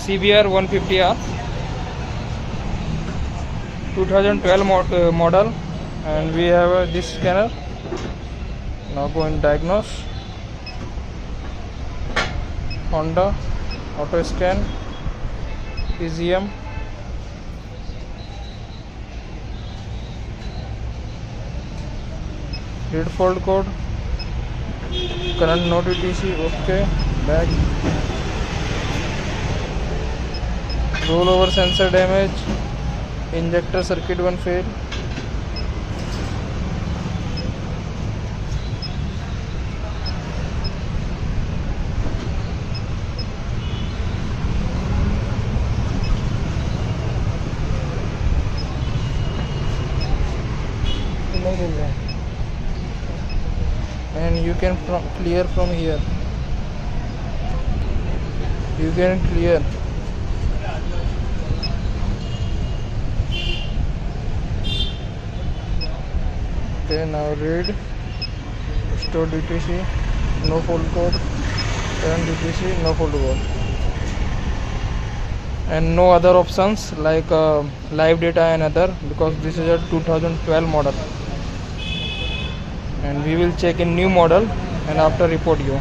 CBR 150R 2012 model, and we have this scanner. Now go and diagnose. Honda auto scan, ECM, read fault code, current not etc, okay, back, rollover sensor damage, injector circuit 1 fail, and you can clear from here. You can clear. Okay, now read, store DTC, no fault code, turn DTC, no fault code, and no other options like live data and other, because this is a 2012 model, and we will check in new model and after report you.